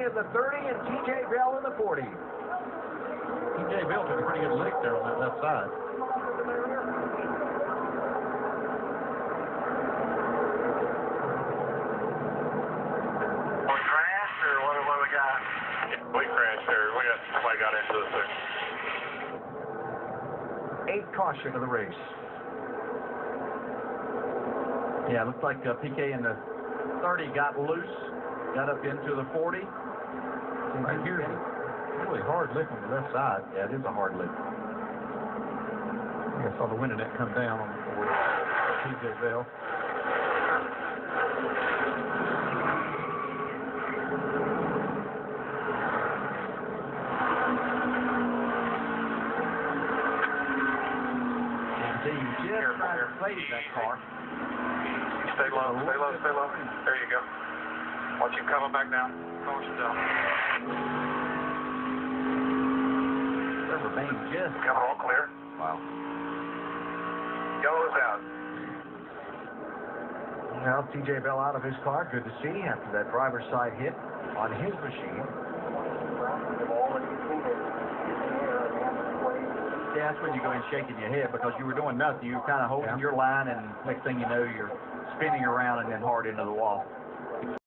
PK in the 30 and TJ Bell in the 40. TJ Bell took a pretty good lick there on that left side. We crashed, or what we got? We crashed there. Somebody got into the thing. 8th caution of the race. Yeah, looks like PK in the 30 got loose, got up into the 40. Right here, really hard lick on the left side. Yeah, it is a hard lick. I saw the wind of that come down on the 40. TJ Bell. Just trying to save that car. Stay low, stay low, stay low. There you go. Watch him coming back down. Push it down. Trevor Bayne just Coming all clear. wow. Yellow's out. Now TJ Bell out of his car. Good to see after that driver's side hit on his machine. Yeah, that's when you go in shaking your head because you were doing nothing. You were kind of holding your line, and next thing you know, you're spinning around and then hard into the wall.